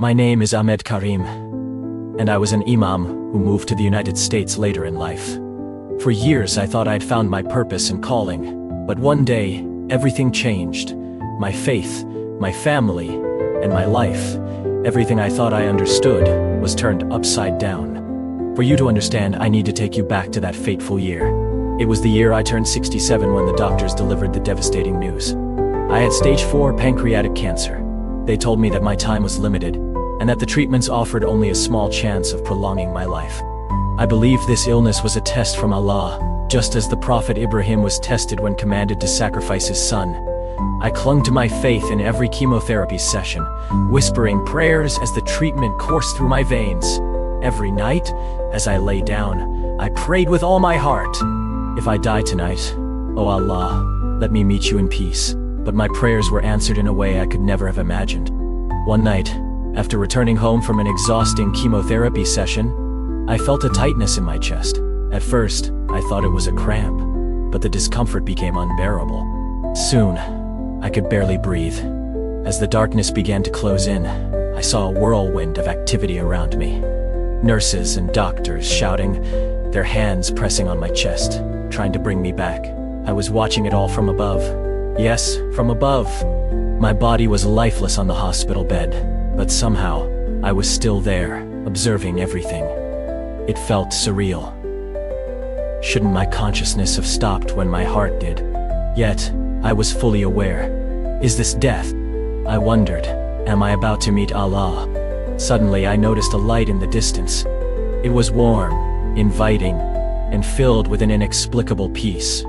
My name is Ahmed Karim, and I was an imam who moved to the United States later in life. For years I thought I'd found my purpose and calling, but one day, everything changed. My faith, my family, and my life, everything I thought I understood, was turned upside down. For you to understand, I need to take you back to that fateful year. It was the year I turned 67 when the doctors delivered the devastating news. I had stage 4 pancreatic cancer. They told me that my time was limited, and that the treatments offered only a small chance of prolonging my life. I believed this illness was a test from Allah, just as the Prophet Ibrahim was tested when commanded to sacrifice his son. I clung to my faith in every chemotherapy session, whispering prayers as the treatment coursed through my veins. Every night, as I lay down, I prayed with all my heart. If I die tonight, oh Allah, let me meet you in peace. But my prayers were answered in a way I could never have imagined. One night, after returning home from an exhausting chemotherapy session, I felt a tightness in my chest. At first, I thought it was a cramp, but the discomfort became unbearable. Soon, I could barely breathe. As the darkness began to close in, I saw a whirlwind of activity around me. Nurses and doctors shouting, their hands pressing on my chest, trying to bring me back. I was watching it all from above. Yes, from above. My body was lifeless on the hospital bed, but somehow, I was still there, observing everything. It felt surreal. Shouldn't my consciousness have stopped when my heart did? Yet, I was fully aware. Is this death? I wondered, am I about to meet Allah? Suddenly I noticed a light in the distance. It was warm, inviting, and filled with an inexplicable peace.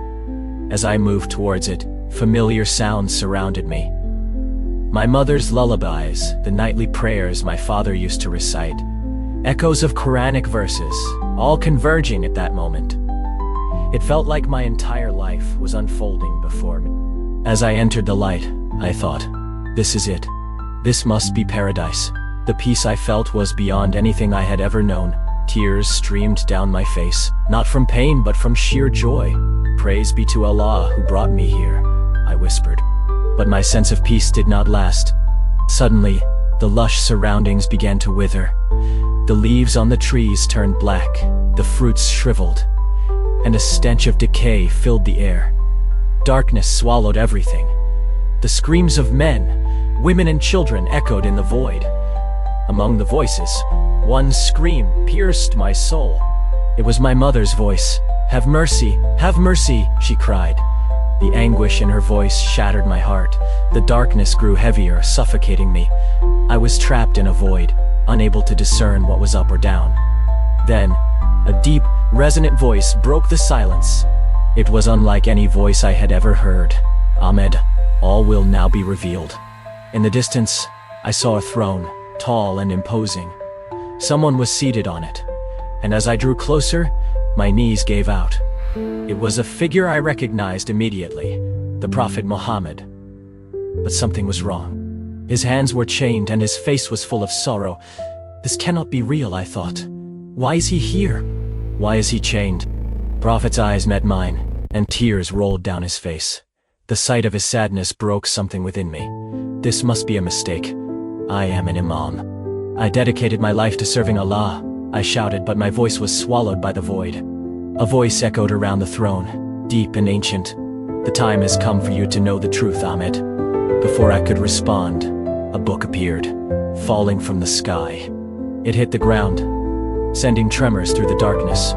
As I moved towards it, familiar sounds surrounded me. My mother's lullabies, the nightly prayers my father used to recite, echoes of Quranic verses, all converging at that moment. It felt like my entire life was unfolding before me. As I entered the light, I thought, this is it. This must be paradise. The peace I felt was beyond anything I had ever known. Tears streamed down my face, not from pain but from sheer joy. Praise be to Allah who brought me here, I whispered. But my sense of peace did not last. Suddenly, the lush surroundings began to wither. The leaves on the trees turned black, the fruits shriveled, and a stench of decay filled the air. Darkness swallowed everything. The screams of men, women and children echoed in the void. Among the voices, one scream pierced my soul. It was my mother's voice. "Have mercy, she cried. The anguish in her voice shattered my heart. The darkness grew heavier, suffocating me. I was trapped in a void, unable to discern what was up or down. Then, a deep, resonant voice broke the silence. It was unlike any voice I had ever heard. "Ahmed, all will now be revealed." In the distance, I saw a throne, tall and imposing. Someone was seated on it, and as I drew closer, my knees gave out. It was a figure I recognized immediately, the Prophet Muhammad. But something was wrong. His hands were chained and his face was full of sorrow. This cannot be real, I thought. Why is he here? Why is he chained? Prophet's eyes met mine, and tears rolled down his face. The sight of his sadness broke something within me. This must be a mistake. I am an imam. I dedicated my life to serving Allah, I shouted, but my voice was swallowed by the void. A voice echoed around the throne, deep and ancient. "The time has come for you to know the truth, Ahmed." Before I could respond, a book appeared, falling from the sky. It hit the ground, sending tremors through the darkness.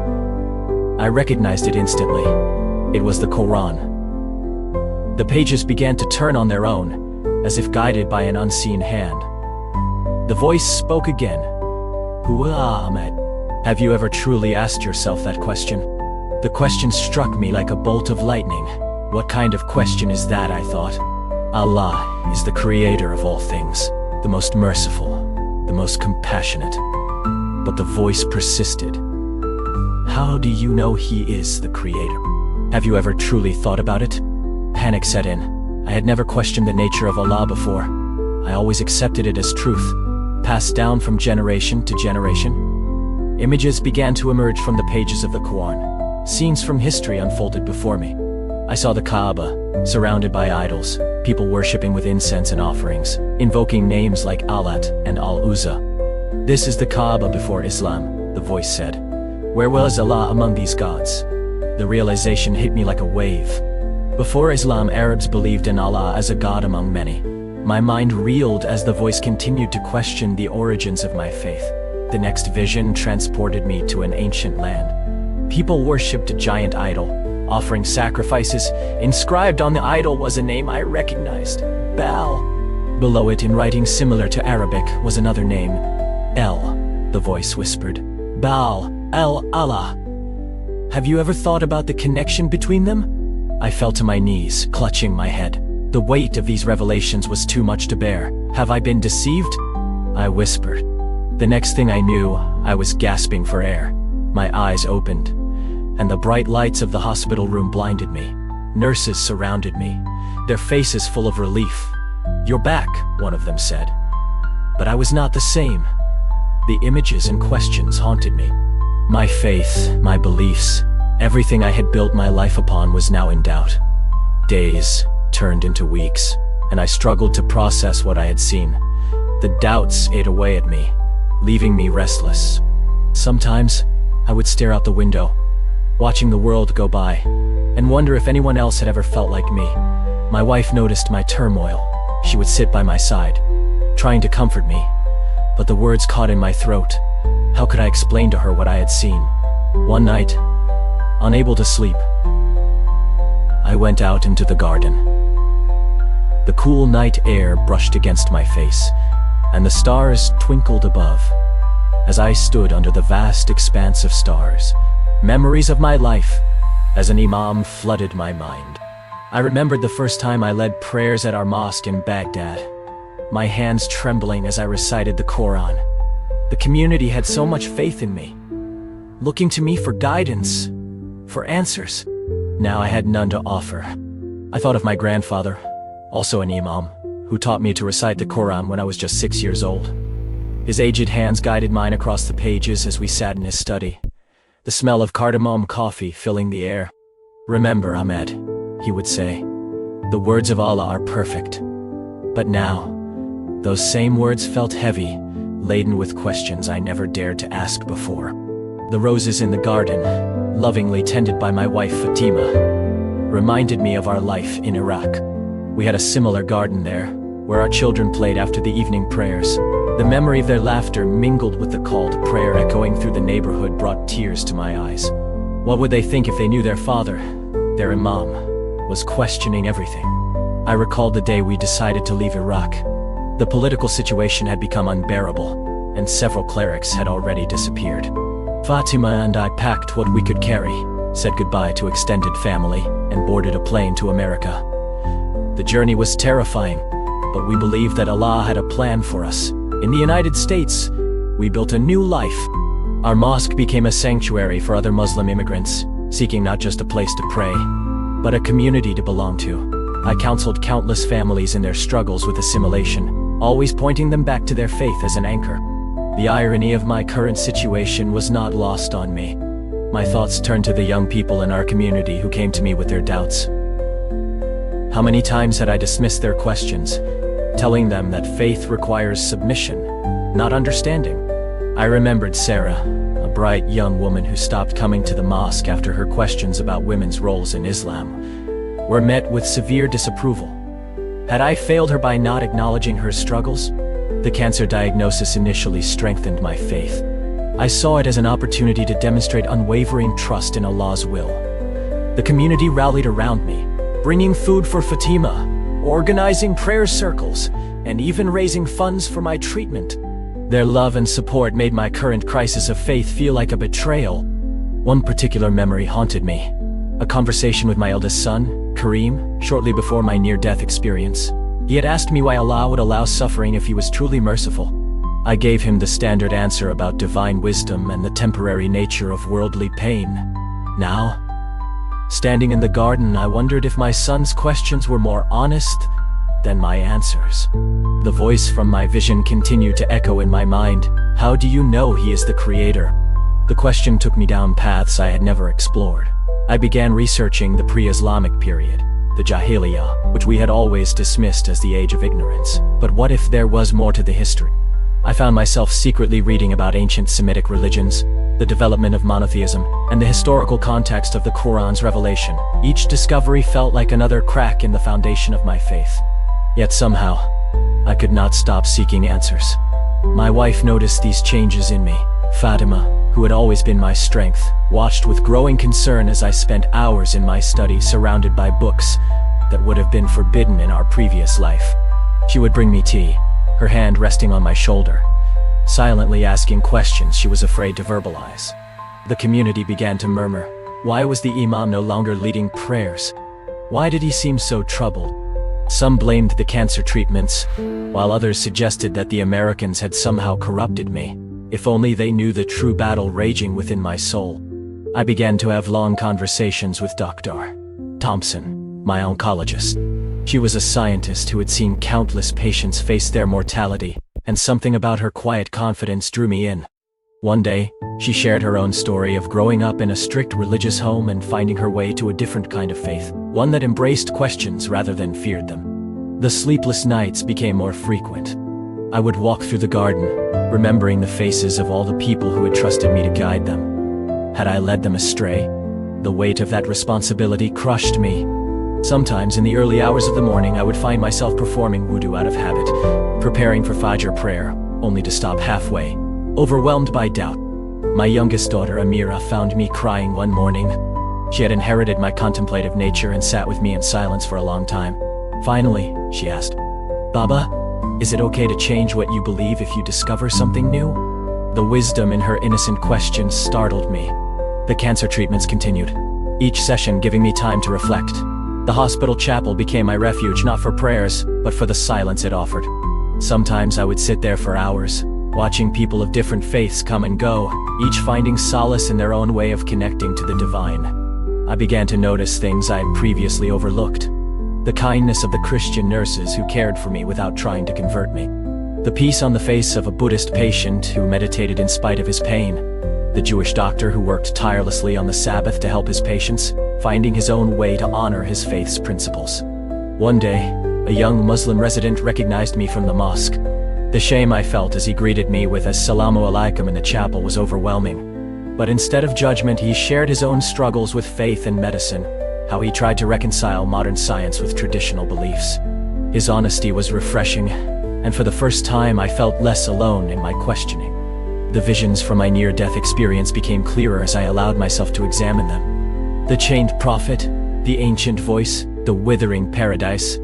I recognized it instantly. It was the Quran. The pages began to turn on their own, as if guided by an unseen hand. The voice spoke again. "Who are Ahmed? Have you ever truly asked yourself that question?" The question struck me like a bolt of lightning. What kind of question is that, I thought. Allah is the creator of all things, the most merciful, the most compassionate. But the voice persisted. "How do you know he is the creator? Have you ever truly thought about it?" Panic set in. I had never questioned the nature of Allah before. I always accepted it as truth, passed down from generation to generation. Images began to emerge from the pages of the Quran. Scenes from history unfolded before me. I saw the Kaaba, surrounded by idols, people worshipping with incense and offerings. invoking names like Allat and Al-Uzza. "This is the Kaaba before Islam," the voice said. "Where was Allah among these gods?" The realization hit me like a wave. Before Islam, Arabs believed in Allah as a god among many. My mind reeled as the voice continued to question the origins of my faith. The next vision transported me to an ancient land. People worshipped a giant idol, offering sacrifices. Inscribed on the idol was a name I recognized: Baal. Below it, in writing similar to Arabic, was another name: El. The voice whispered, "Baal, Allah. Have you ever thought about the connection between them?" I fell to my knees, clutching my head. The weight of these revelations was too much to bear. "Have I been deceived?" I whispered. The next thing I knew, I was gasping for air. My eyes opened, and the bright lights of the hospital room blinded me. Nurses surrounded me, their faces full of relief. "You're back," one of them said. But I was not the same. The images and questions haunted me. My faith, my beliefs, everything I had built my life upon was now in doubt. Days turned into weeks, and I struggled to process what I had seen. The doubts ate away at me, leaving me restless. Sometimes, I would stare out the window, watching the world go by, and wonder if anyone else had ever felt like me. My wife noticed my turmoil. She would sit by my side, trying to comfort me, but the words caught in my throat. How could I explain to her what I had seen? One night, unable to sleep, I went out into the garden. The cool night air brushed against my face, and the stars twinkled above. As I stood under the vast expanse of stars, memories of my life as an imam flooded my mind. I remembered the first time I led prayers at our mosque in Baghdad, my hands trembling as I recited the Quran. The community had so much faith in me, looking to me for guidance, for answers. Now I had none to offer. I thought of my grandfather, also an imam, who taught me to recite the Quran when I was just 6 years old. His aged hands guided mine across the pages as we sat in his study, the smell of cardamom coffee filling the air. "Remember, Ahmed," he would say, "the words of Allah are perfect." But now, those same words felt heavy, laden with questions I never dared to ask before. The roses in the garden, lovingly tended by my wife Fatima, reminded me of our life in Iraq. We had a similar garden there, where our children played after the evening prayers. The memory of their laughter mingled with the call to prayer echoing through the neighborhood brought tears to my eyes. What would they think if they knew their father, their imam, was questioning everything? I recalled the day we decided to leave Iraq. The political situation had become unbearable, and several clerics had already disappeared. Fatima and I packed what we could carry, said goodbye to extended family, and boarded a plane to America. The journey was terrifying, but we believed that Allah had a plan for us. In the United States, we built a new life. Our mosque became a sanctuary for other Muslim immigrants, seeking not just a place to pray, but a community to belong to. I counseled countless families in their struggles with assimilation, always pointing them back to their faith as an anchor. The irony of my current situation was not lost on me. My thoughts turned to the young people in our community who came to me with their doubts. How many times had I dismissed their questions, telling them that faith requires submission, not understanding? I remembered Sarah, a bright young woman who stopped coming to the mosque after her questions about women's roles in Islam were met with severe disapproval. Had I failed her by not acknowledging her struggles? The cancer diagnosis initially strengthened my faith. I saw it as an opportunity to demonstrate unwavering trust in Allah's will. The community rallied around me, bringing food for Fatima, organizing prayer circles, and even raising funds for my treatment. Their love and support made my current crisis of faith feel like a betrayal. One particular memory haunted me. A conversation with my eldest son, Kareem, shortly before my near-death experience. He had asked me why Allah would allow suffering if He was truly merciful. I gave him the standard answer about divine wisdom and the temporary nature of worldly pain. Now, standing in the garden, I wondered if my son's questions were more honest than my answers. The voice from my vision continued to echo in my mind. How do you know He is the Creator? The question took me down paths I had never explored. I began researching the pre-Islamic period, the Jahiliyyah, which we had always dismissed as the age of ignorance. But what if there was more to the history? I found myself secretly reading about ancient Semitic religions, the development of monotheism, and the historical context of the Quran's revelation. Each discovery felt like another crack in the foundation of my faith. Yet somehow, I could not stop seeking answers. My wife noticed these changes in me. Fatima, who had always been my strength, watched with growing concern as I spent hours in my study surrounded by books that would have been forbidden in our previous life. She would bring me tea, her hand resting on my shoulder, silently asking questions she was afraid to verbalize. The community began to murmur. Why was the imam no longer leading prayers? Why did he seem so troubled? Some blamed the cancer treatments, while others suggested that the Americans had somehow corrupted me. If only they knew the true battle raging within my soul. I began to have long conversations with Dr. Thompson, my oncologist. She was a scientist who had seen countless patients face their mortality, and something about her quiet confidence drew me in. One day, she shared her own story of growing up in a strict religious home and finding her way to a different kind of faith, one that embraced questions rather than feared them. The sleepless nights became more frequent. I would walk through the garden, remembering the faces of all the people who had trusted me to guide them. Had I led them astray? The weight of that responsibility crushed me. Sometimes in the early hours of the morning I would find myself performing wudu out of habit, preparing for Fajr prayer, only to stop halfway, overwhelmed by doubt. My youngest daughter Amira found me crying one morning. She had inherited my contemplative nature and sat with me in silence for a long time. Finally, she asked, "Baba, is it okay to change what you believe if you discover something new?" The wisdom in her innocent questions startled me. The cancer treatments continued, each session giving me time to reflect. The hospital chapel became my refuge, not for prayers, but for the silence it offered. Sometimes I would sit there for hours, watching people of different faiths come and go, each finding solace in their own way of connecting to the divine. I began to notice things I had previously overlooked. The kindness of the Christian nurses who cared for me without trying to convert me. The peace on the face of a Buddhist patient who meditated in spite of his pain. The Jewish doctor who worked tirelessly on the Sabbath to help his patients, finding his own way to honor his faith's principles. One day, a young Muslim resident recognized me from the mosque. The shame I felt as he greeted me with "Assalamu alaikum" in the chapel was overwhelming. But instead of judgment, he shared his own struggles with faith and medicine, how he tried to reconcile modern science with traditional beliefs. His honesty was refreshing, and for the first time I felt less alone in my questioning. The visions from my near-death experience became clearer as I allowed myself to examine them. The chained prophet, the ancient voice, the withering paradise.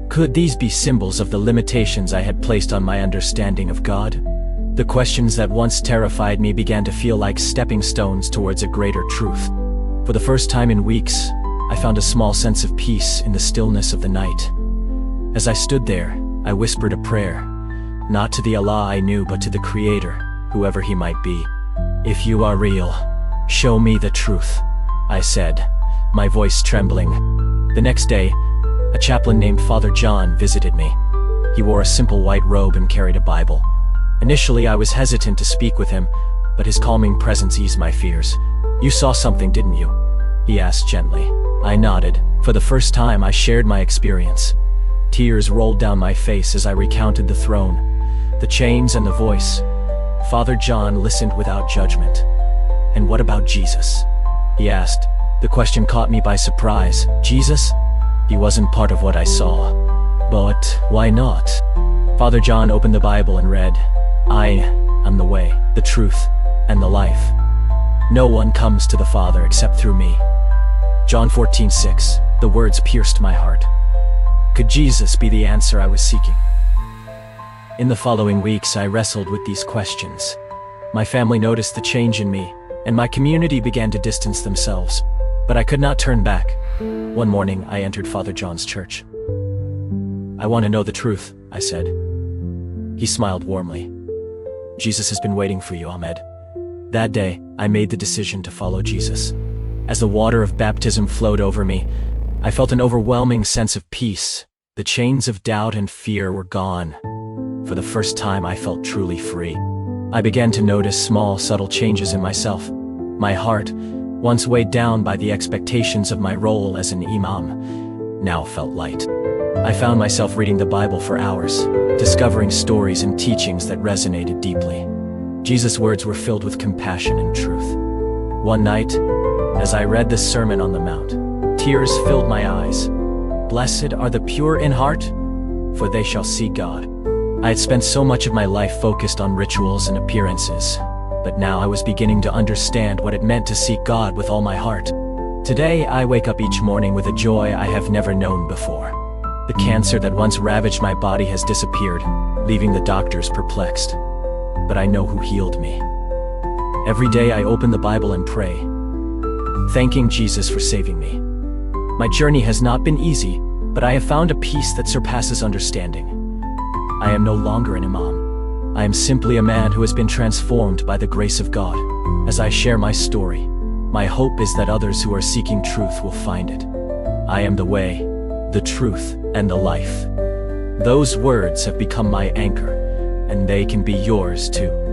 Could these be symbols of the limitations I had placed on my understanding of God? The questions that once terrified me began to feel like stepping stones towards a greater truth. For the first time in weeks, I found a small sense of peace in the stillness of the night. As I stood there, I whispered a prayer, not to the Allah I knew, but to the Creator, whoever he might be. "If you are real, show me the truth," I said, my voice trembling. The next day, a chaplain named Father John visited me. He wore a simple white robe and carried a Bible. Initially, I was hesitant to speak with him, but his calming presence eased my fears. "You saw something, didn't you?" he asked gently. I nodded. For the first time, I shared my experience. Tears rolled down my face as I recounted the throne, the chains and the voice. Father John listened without judgment. "And what about Jesus?" he asked. The question caught me by surprise. Jesus? He wasn't part of what I saw. But why not? Father John opened the Bible and read, "I am the way, the truth, and the life. No one comes to the Father except through me." John 14:6. The words pierced my heart. Could Jesus be the answer I was seeking? In the following weeks, I wrestled with these questions. My family noticed the change in me, and my community began to distance themselves. But I could not turn back. One morning, I entered Father John's church. "I want to know the truth," I said. He smiled warmly. "Jesus has been waiting for you, Ahmed." That day, I made the decision to follow Jesus. As the water of baptism flowed over me, I felt an overwhelming sense of peace. The chains of doubt and fear were gone. For the first time, I felt truly free. I began to notice small, subtle changes in myself. My heart, once weighed down by the expectations of my role as an imam, now felt light. I found myself reading the Bible for hours, discovering stories and teachings that resonated deeply. Jesus' words were filled with compassion and truth. One night, as I read the Sermon on the Mount, tears filled my eyes. Blessed are the pure in heart, for they shall see God. I had spent so much of my life focused on rituals and appearances, but now I was beginning to understand what it meant to seek God with all my heart. Today, I wake up each morning with a joy I have never known before. The cancer that once ravaged my body has disappeared, leaving the doctors perplexed. But I know who healed me. Every day I open the Bible and pray, thanking Jesus for saving me. My journey has not been easy, but I have found a peace that surpasses understanding. I am no longer an imam. I am simply a man who has been transformed by the grace of God. As I share my story, my hope is that others who are seeking truth will find it. I am the way, the truth, and the life. Those words have become my anchor, and they can be yours too.